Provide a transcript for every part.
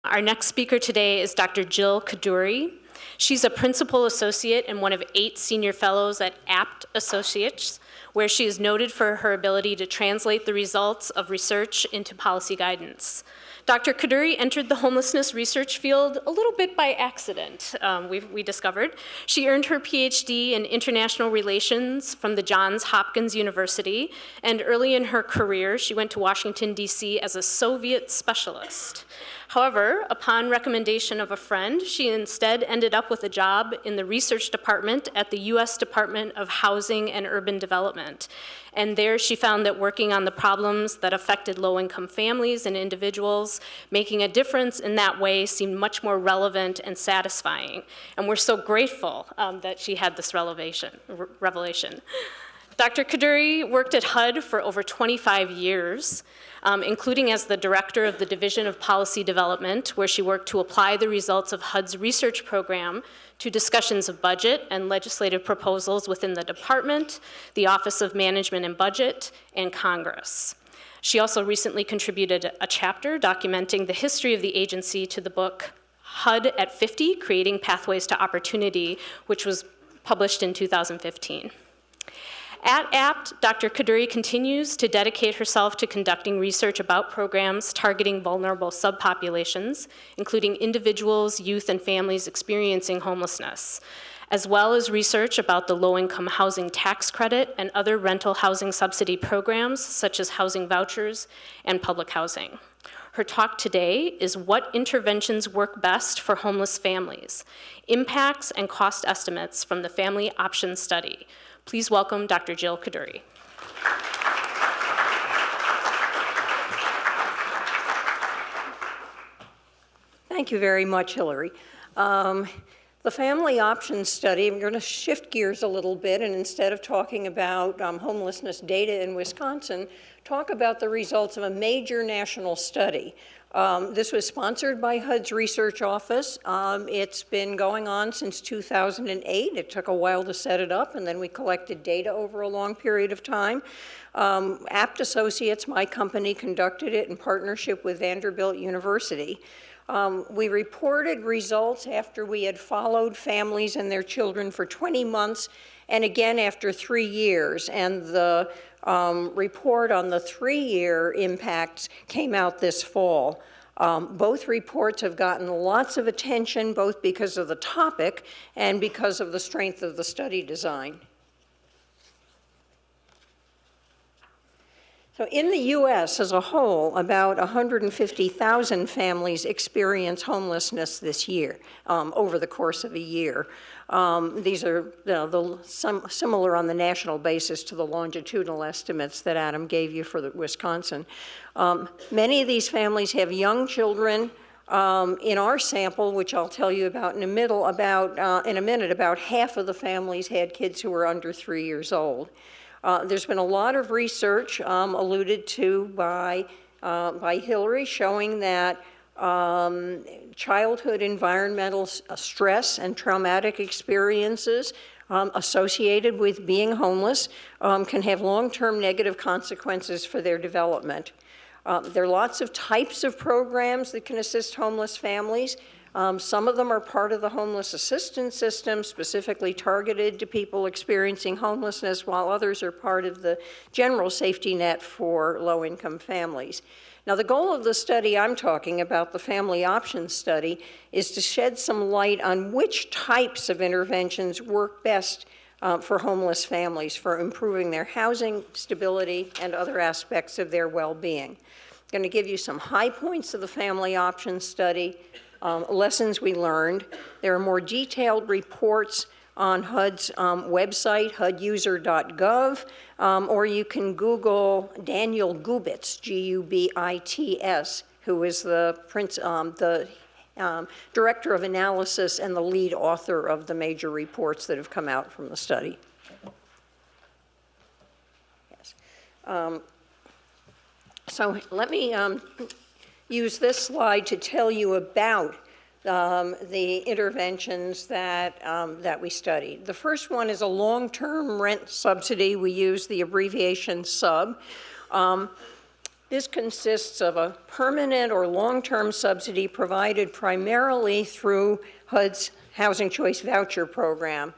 Our next speaker today is Dr. Jill Khadduri. She's a principal associate and one of 8 senior fellows at Abt Associates, where she is noted for her ability to translate the results of research into policy guidance. Dr. Khadduri entered the homelessness research field a little bit by accident, we discovered. She earned her PhD in international relations from the Johns Hopkins University, and early in her career, she went to Washington, D.C. as a Soviet specialist. However, upon recommendation of a friend, she instead ended up with a job in the research department at the U.S. Department of Housing and Urban Development. And there she found that working on the problems that affected low-income families and individuals, making a difference in that way seemed much more relevant and satisfying. And we're so grateful that she had this revelation. Dr. Khadduri worked at HUD for over 25 years, including as the director of the Division of Policy Development, where she worked to apply the results of HUD's research program to discussions of budget and legislative proposals within the department, the Office of Management and Budget, and Congress. She also recently contributed a chapter documenting the history of the agency to the book HUD at 50, Creating Pathways to Opportunity, which was published in 2015. At Abt, Dr. Khadduri continues to dedicate herself to conducting research about programs targeting vulnerable subpopulations, including individuals, youth, and families experiencing homelessness, as well as research about the low-income housing tax credit and other rental housing subsidy programs, such as housing vouchers and public housing. Her talk today is What Interventions Work Best for Homeless Families, Impacts and Cost Estimates from the Family Option Study. Please welcome Dr. Jill Khadduri. Thank you very much, Hillary. The Family Option Study, I'm going to shift gears a little bit, and instead of talking about homelessness data in Wisconsin, talk about the results of a major national study. This was sponsored by HUD's research office. It's been going on since 2008. It took a while to set it up, and then we collected data over a long period of time. Abt Associates, my company, conducted it in partnership with Vanderbilt University. We reported results after we had followed families and their children for 20 months, and again after 3 years. And the report on the 3-year impacts came out this fall. Both reports have gotten lots of attention, both because of the topic and because of the strength of the study design. So in the U.S. as a whole, about 150,000 families experience homelessness this year, over the course of a year. These are similar on the national basis to the longitudinal estimates that Adam gave you for Wisconsin. Many of these families have young children. In our sample, which I'll tell you about in a minute, about half of the families had kids who were under 3 years old. There's been a lot of research alluded to by Hillary showing that childhood environmental stress and traumatic experiences associated with being homeless can have long-term negative consequences for their development. There are lots of types of programs that can assist homeless families. Some of them are part of the homeless assistance system, specifically targeted to people experiencing homelessness, while others are part of the general safety net for low-income families. Now, the goal of the study I'm talking about, the Family Option Study, is to shed some light on which types of interventions work best for homeless families for improving their housing, stability, and other aspects of their well-being. I'm going to give you some high points of the Family Option Study, lessons we learned. There are more detailed reports on HUD's website, huduser.gov, or you can Google Daniel Gubitz, G-U-B-I-T-S, who is the director of analysis and the lead author of the major reports that have come out from the study. Yes. So let me use this slide to tell you about the interventions that we studied. The first one is a long-term rent subsidy. We use the abbreviation SUB. This consists of a permanent or long-term subsidy provided primarily through HUD's Housing Choice Voucher Program.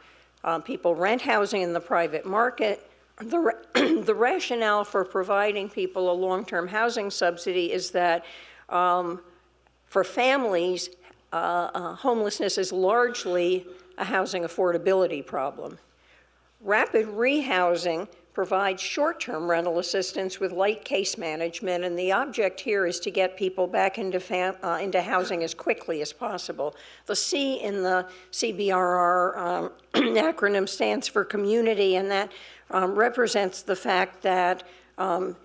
People rent housing in the private market. The rationale for providing people a long-term housing subsidy is that for families, homelessness is largely a housing affordability problem. Rapid rehousing provides short-term rental assistance with light case management, and the object here is to get people back into housing as quickly as possible. The C in the CBRR acronym stands for community, and that represents the fact that how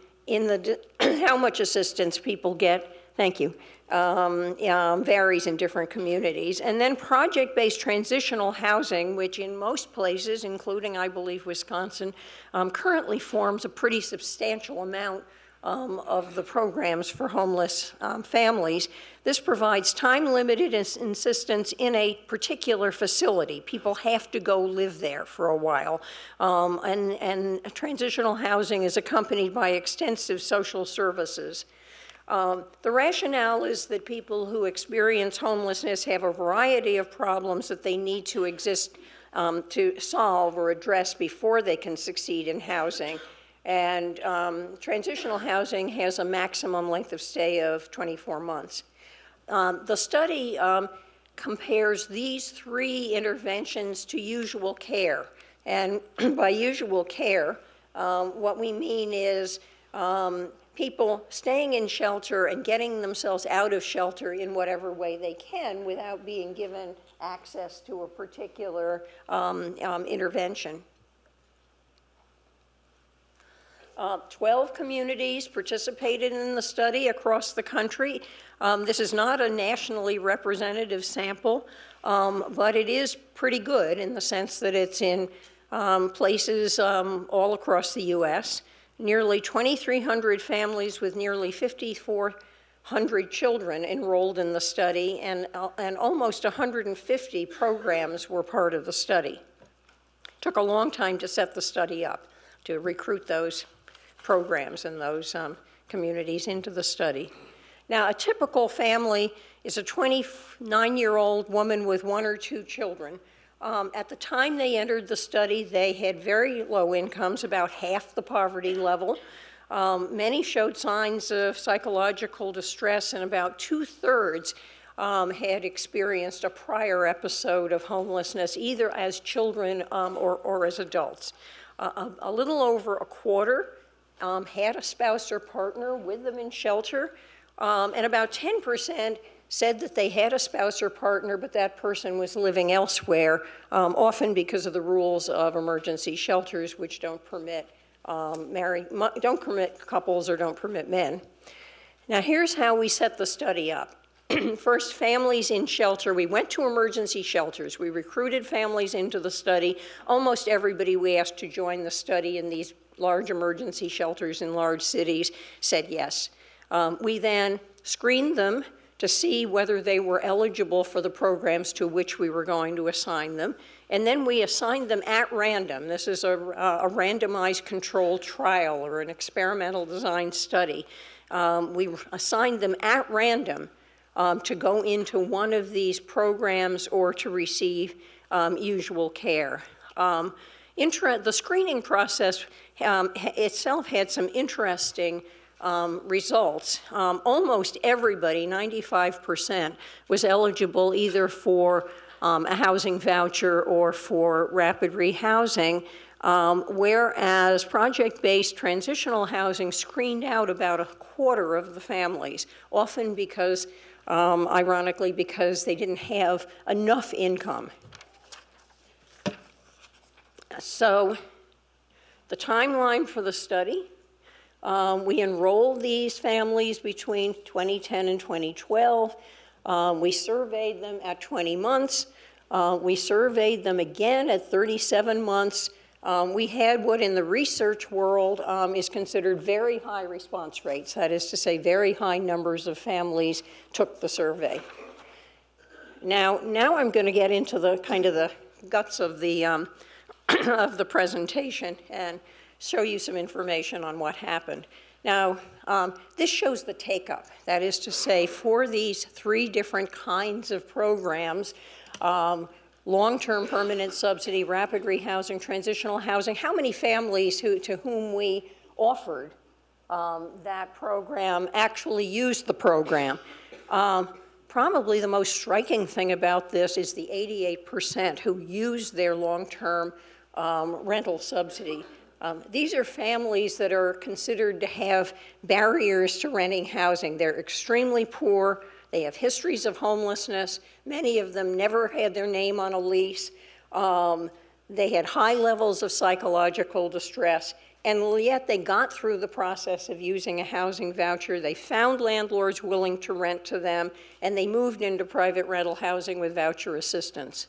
much assistance people get, thank you, varies in different communities. And then project-based transitional housing, which in most places, including, I believe, Wisconsin, currently forms a pretty substantial amount of the programs for homeless families. This provides time-limited assistance in a particular facility. People have to go live there for a while. And transitional housing is accompanied by extensive social services. The rationale is that people who experience homelessness have a variety of problems that they need to to solve or address before they can succeed in housing. And transitional housing has a maximum length of stay of 24 months. The study compares these three interventions to usual care. And by usual care, what we mean is people staying in shelter and getting themselves out of shelter in whatever way they can without being given access to a particular intervention. 12 communities participated in the study across the country. This is not a nationally representative sample, but it is pretty good in the sense that it's in places all across the U.S. Nearly 2,300 families with nearly 5,400 children enrolled in the study, and almost 150 programs were part of the study. It took a long time to set the study up, to recruit those programs and those communities into the study. Now, a typical family is a 29-year-old woman with 1 or 2 children. At the time they entered the study, they had very low incomes, about half the poverty level. Many showed signs of psychological distress, and about 2/3 had experienced a prior episode of homelessness, either as children or as adults. A little over a quarter had a spouse or partner with them in shelter, and about 10% said that they had a spouse or partner, but that person was living elsewhere, often because of the rules of emergency shelters, which don't permit couples or don't permit men. Now, here's how we set the study up. First, families in shelter. We went to emergency shelters. We recruited families into the study. Almost everybody we asked to join the study in these large emergency shelters in large cities said yes. We then screened them to see whether they were eligible for the programs to which we were going to assign them. And then we assigned them at random. This is a randomized controlled trial or an experimental design study. We assigned them at random to go into one of these programs or to receive usual care. The screening process itself had some interesting results. Almost everybody, 95%, was eligible either for a housing voucher or for rapid rehousing, whereas project-based transitional housing screened out about a quarter of the families, often because, ironically, because they didn't have enough income. So the timeline for the study, we enrolled these families between 2010 and 2012. We surveyed them at 20 months. We surveyed them again at 37 months. We had what in the research world is considered very high response rates. That is to say, very high numbers of families took the survey. Now I'm going to get into the kind of the guts of the of the presentation and show you some information on what happened. Now, this shows the take-up. That is to say, for these 3 different kinds of programs, long-term permanent subsidy, rapid rehousing, transitional housing, how many families to whom we offered that program actually used the program. Probably the most striking thing about this is the 88% who used their long-term rental subsidy. These are families that are considered to have barriers to renting housing. They're extremely poor. They have histories of homelessness. Many of them never had their name on a lease. They had high levels of psychological distress, and yet they got through the process of using a housing voucher. They found landlords willing to rent to them, and they moved into private rental housing with voucher assistance.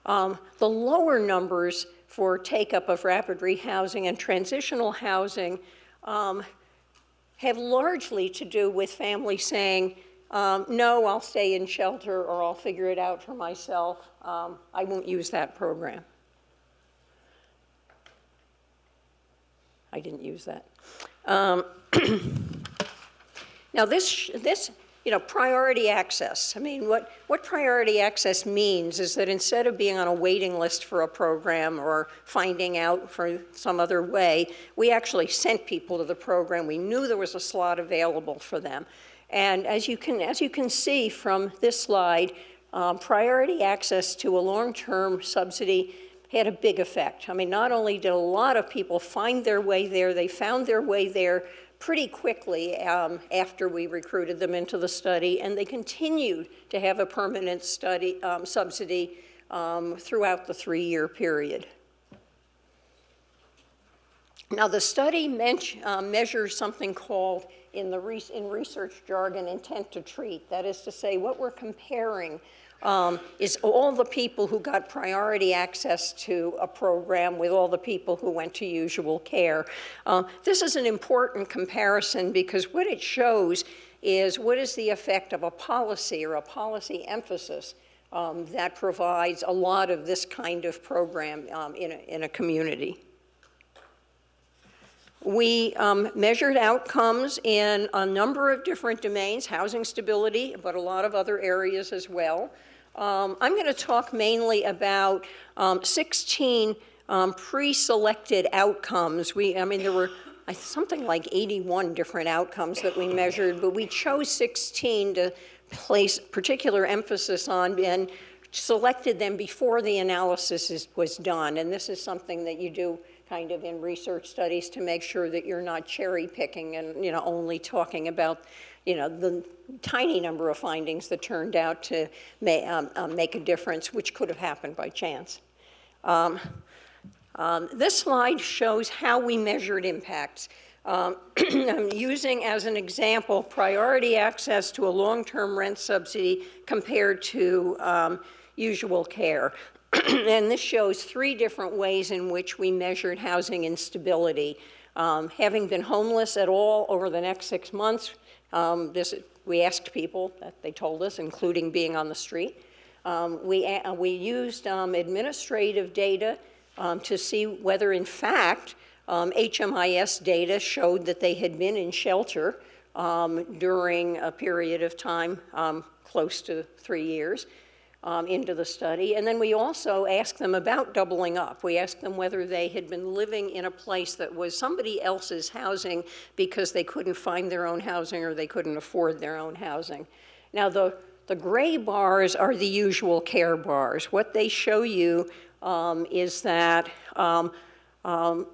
The lower numbers for take-up of rapid rehousing and transitional housing have largely to do with families saying, no, I'll stay in shelter or I'll figure it out for myself. I won't use that program. I didn't use that. Now this, priority access. I mean, what priority access means is that instead of being on a waiting list for a program or finding out for some other way, we actually sent people to the program. We knew there was a slot available for them. And as you can see from this slide, priority access to a long-term subsidy had a big effect. I mean, not only did a lot of people find their way there, they found their way there pretty quickly after we recruited them into the study, and they continued to have a permanent subsidy throughout the 3-year period. Now, the study measures something called, in research jargon, intent to treat. That is to say, what we're comparing is all the people who got priority access to a program with all the people who went to usual care. This is an important comparison because what it shows is what is the effect of a policy or a policy emphasis that provides a lot of this kind of program in a community. We measured outcomes in a number of different domains, housing stability, but a lot of other areas as well. I'm going to talk mainly about 16 pre-selected outcomes. There were something like 81 different outcomes that we measured, but we chose 16 to place particular emphasis on and selected them before the analysis was done. And this is something that you do kind of in research studies to make sure that you're not cherry picking and only talking about the tiny number of findings that turned out to make a difference, which could have happened by chance. This slide shows how we measured impacts. I'm using as an example priority access to a long-term rent subsidy compared to usual care. And this shows 3 different ways in which we measured housing instability. Having been homeless at all over the next 6 months, we asked people that they told us, including being on the street. We used administrative data to see whether, in fact, HMIS data showed that they had been in shelter during a period of time close to 3 years. Into the study. And then we also asked them about doubling up. We asked them whether they had been living in a place that was somebody else's housing because they couldn't find their own housing or they couldn't afford their own housing. Now, the gray bars are the usual care bars. What they show you is that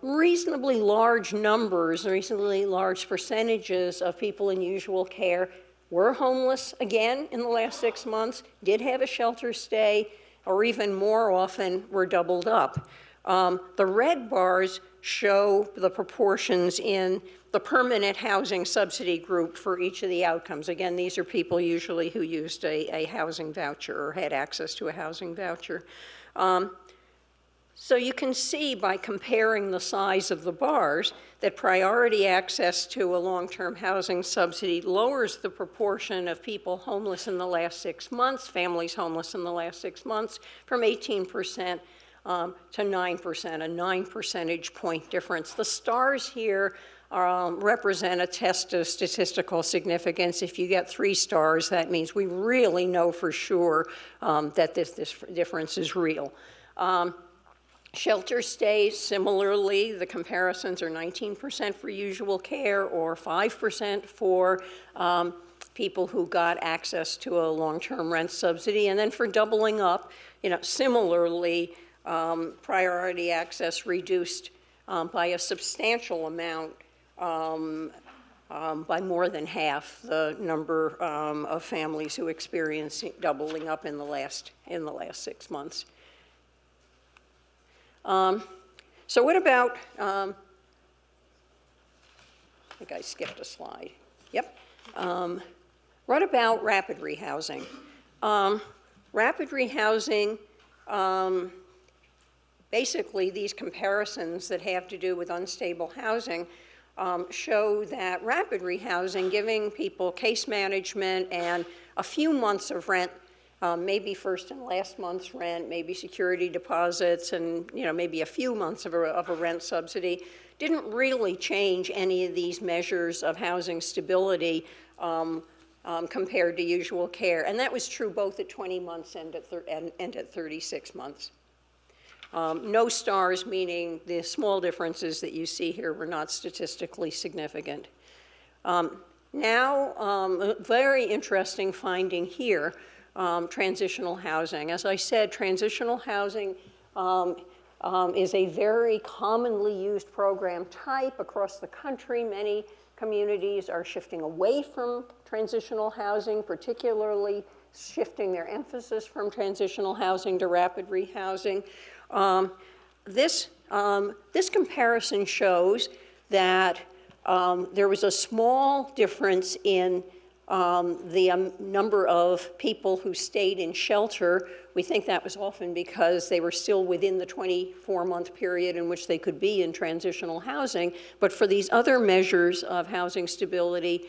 reasonably large numbers, reasonably large percentages of people in usual care were homeless again in the last 6 months, did have a shelter stay, or even more often were doubled up. The red bars show the proportions in the permanent housing subsidy group for each of the outcomes. Again, these are people usually who used a housing voucher or had access to a housing voucher. So you can see by comparing the size of the bars that priority access to a long-term housing subsidy lowers the proportion of people homeless in the last 6 months, families homeless in the last 6 months, from 18% to 9%, a 9 percentage point difference. The stars here represent a test of statistical significance. If you get 3 stars, that means we really know for sure that this difference is real. Shelter stays, similarly, the comparisons are 19% for usual care or 5% for people who got access to a long-term rent subsidy. And then for doubling up, similarly, priority access reduced by a substantial amount, by more than half the number of families who experienced doubling up in the last 6 months. So what about, I think I skipped a slide. Yep. What about rapid rehousing? Rapid rehousing, basically these comparisons that have to do with unstable housing show that rapid rehousing, giving people case management and a few months of rent, maybe first and last month's rent, maybe security deposits, and maybe a few months of a rent subsidy, didn't really change any of these measures of housing stability compared to usual care. And that was true both at 20 months and at 36 months. No stars, meaning the small differences that you see here were not statistically significant. Now, a very interesting finding here, transitional housing. As I said, transitional housing is a very commonly used program type across the country. Many communities are shifting away from transitional housing, particularly shifting their emphasis from transitional housing to rapid rehousing. This comparison shows that there was a small difference in the number of people who stayed in shelter. We think that was often because they were still within the 24-month period in which they could be in transitional housing. But for these other measures of housing stability,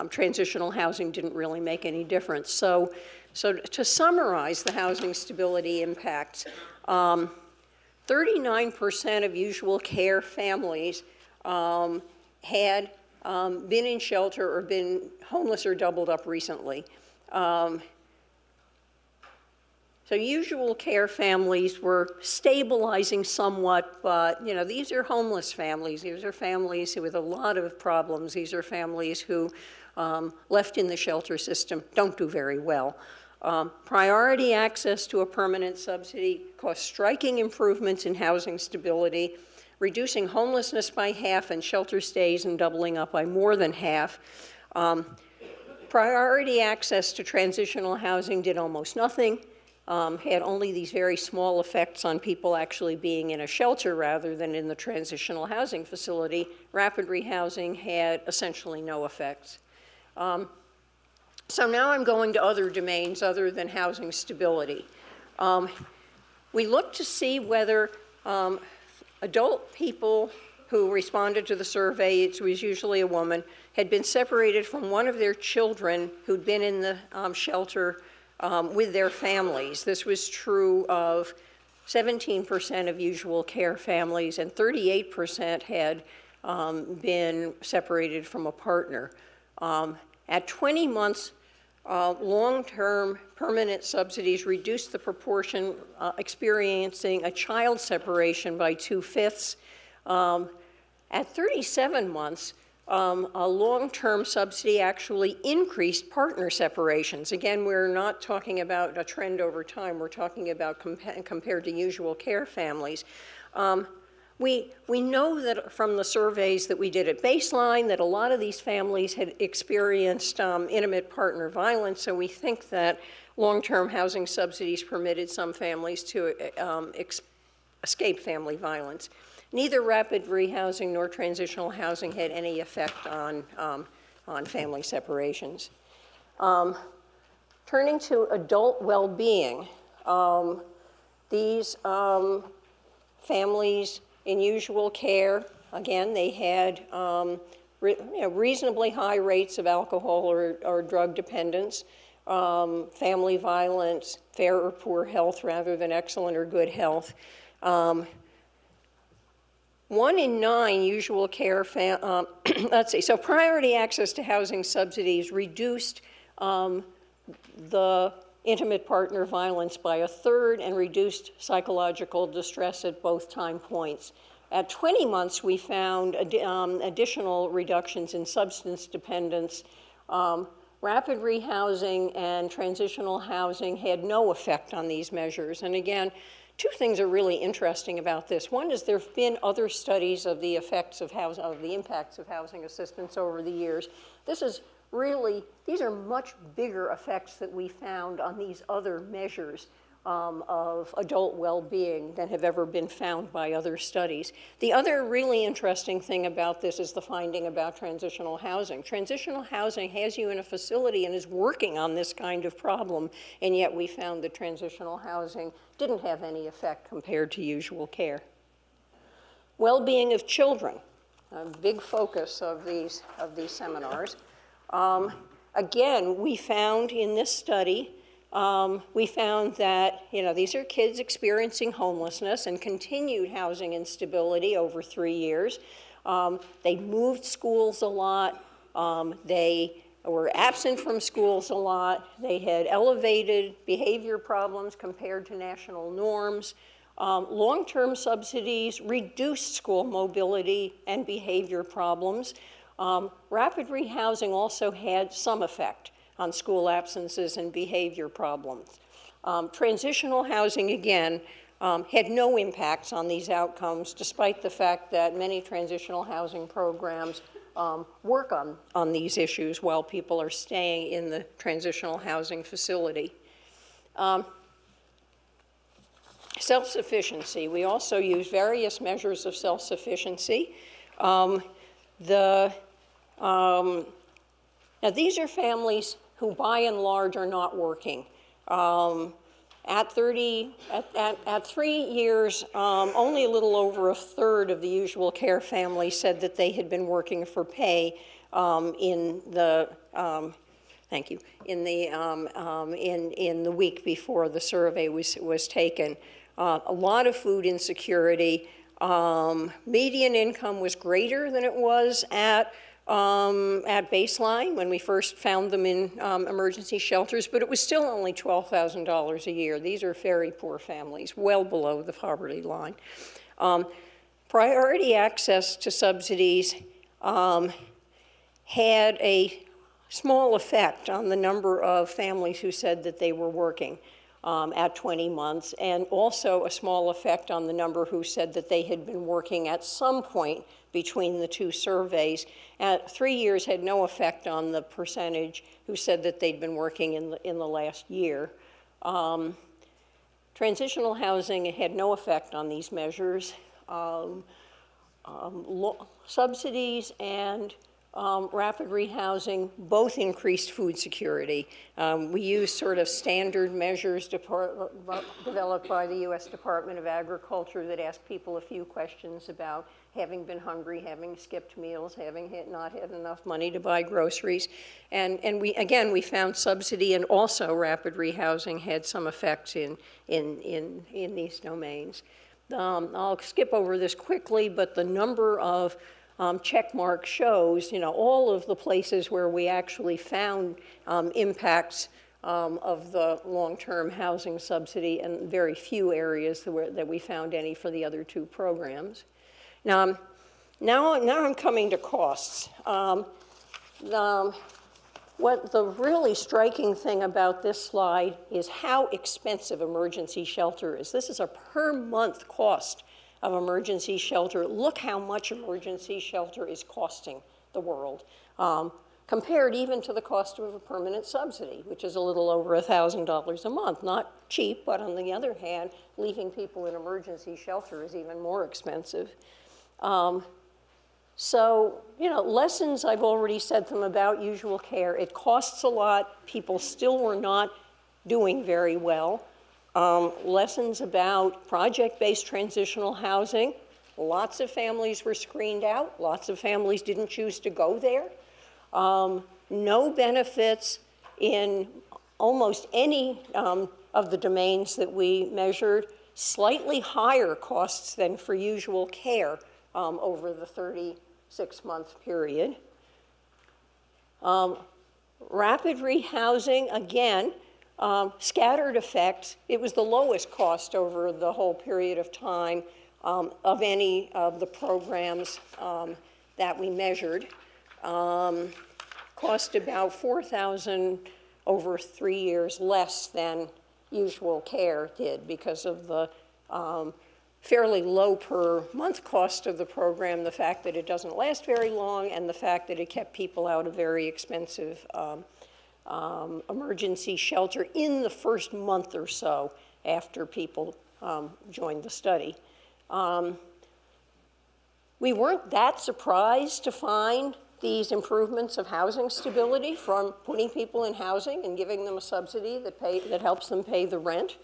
transitional housing didn't really make any difference. So to summarize the housing stability impacts, 39% of usual care families had been in shelter or been homeless or doubled up recently. So usual care families were stabilizing somewhat, but these are homeless families. These are families with a lot of problems. These are families who, left in the shelter system, don't do very well. Priority access to a permanent subsidy caused striking improvements in housing stability, reducing homelessness by half and shelter stays and doubling up by more than half. Priority access to transitional housing did almost nothing, had only these very small effects on people actually being in a shelter rather than in the transitional housing facility. Rapid rehousing had essentially no effects. So now I'm going to other domains other than housing stability. We looked to see whether adult people who responded to the survey, it was usually a woman, had been separated from one of their children who'd been in the shelter with their families. This was true of 17% of usual care families, and 38% had been separated from a partner. At 20 months, long-term permanent subsidies reduced the proportion experiencing a child separation by 2/5. At 37 months, a long-term subsidy actually increased partner separations. Again, we're not talking about a trend over time. We're talking about compared to usual care families. We know that from the surveys that we did at baseline that a lot of these families had experienced intimate partner violence, so we think that long-term housing subsidies permitted some families to escape family violence. Neither rapid rehousing nor transitional housing had any effect on family separations. Turning to adult well-being, these families in usual care, again, they had reasonably high rates of alcohol or drug dependence, family violence, fair or poor health rather than excellent or good health. 1 in 9 usual care, let's see, so priority access to housing subsidies reduced the intimate partner violence by 1/3 and reduced psychological distress at both time points. At 20 months, we found additional reductions in substance dependence. Rapid rehousing and transitional housing had no effect on these measures. And again, two things are really interesting about this. One is there have been other studies of the effects of the impacts of housing assistance over the years. These are much bigger effects that we found on these other measures of adult well-being than have ever been found by other studies. The other really interesting thing about this is the finding about transitional housing. Transitional housing has you in a facility and is working on this kind of problem, and yet we found that transitional housing didn't have any effect compared to usual care. Well-being of children, a big focus of these seminars. Again, we found in this study, we found that, these are kids experiencing homelessness and continued housing instability over 3 years. They moved schools a lot. They were absent from schools a lot. They had elevated behavior problems compared to national norms. Long-term subsidies reduced school mobility and behavior problems. Rapid rehousing also had some effect on school absences and behavior problems. Transitional housing, again, had no impacts on these outcomes, despite the fact that many transitional housing programs work on these issues while people are staying in the transitional housing facility. Self-sufficiency. We also use various measures of self-sufficiency. Now, these are families who, by and large, are not working. At 3 years, only a little over 1/3 of the usual care families said that they had been working for pay in the week before the survey was taken. A lot of food insecurity. Median income was greater than it was at baseline when we first found them in emergency shelters, but it was still only $12,000 a year. These are very poor families, well below the poverty line. Priority access to subsidies had a small effect on the number of families who said that they were working at 20 months, and also a small effect on the number who said that they had been working at some point between the two surveys. At 3 years had no effect on the percentage who said that they'd been working in the last year. Transitional housing had no effect on these measures. Subsidies and rapid rehousing both increased food security. We used sort of standard measures developed by the U.S. Department of Agriculture that ask people a few questions about having been hungry, having skipped meals, having not had enough money to buy groceries. And we found subsidy and also rapid rehousing had some effects in these domains. I'll skip over this quickly, but the number of check mark shows, all of the places where we actually found impacts of the long-term housing subsidy, and very few areas that we found any for the other two programs. Now I'm coming to costs. What the really striking thing about this slide is how expensive emergency shelter is. This is a per month cost of emergency shelter. Look how much emergency shelter is costing the world, compared even to the cost of a permanent subsidy, which is a little over $1,000 a month. Not cheap, but on the other hand, leaving people in emergency shelter is even more expensive. Lessons, I've already said them about usual care. It costs a lot. People still were not doing very well. Lessons about project-based transitional housing. Lots of families were screened out. Lots of families didn't choose to go there. No benefits in almost any of the domains that we measured. Slightly higher costs than for usual care over the 36-month period. Rapid rehousing, again, scattered effects. It was the lowest cost over the whole period of time of any of the programs that we measured. Cost about $4,000 over 3 years less than usual care did because of the fairly low per month cost of the program, the fact that it doesn't last very long, and the fact that it kept people out of very expensive emergency shelter in the first month or so after people joined the study. We weren't that surprised to find these improvements of housing stability from putting people in housing and giving them a subsidy that helps them pay the rent.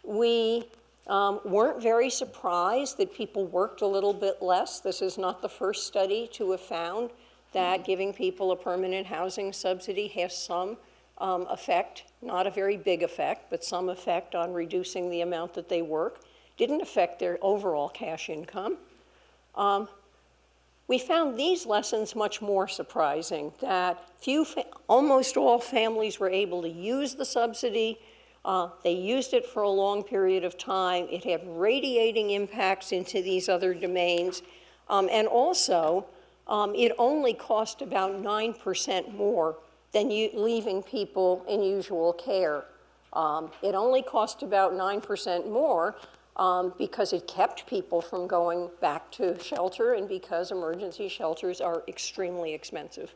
We weren't very surprised that people worked a little bit less. This is not the first study to have found that giving people a permanent housing subsidy has some effect, not a very big effect, but some effect on reducing the amount that they work. Didn't affect their overall cash income. We found these lessons much more surprising, that almost all families were able to use the subsidy. They used it for a long period of time. It had radiating impacts into these other domains. And also, it only cost about 9% more than leaving people in usual care. It only cost about 9% more because it kept people from going back to shelter and because emergency shelters are extremely expensive.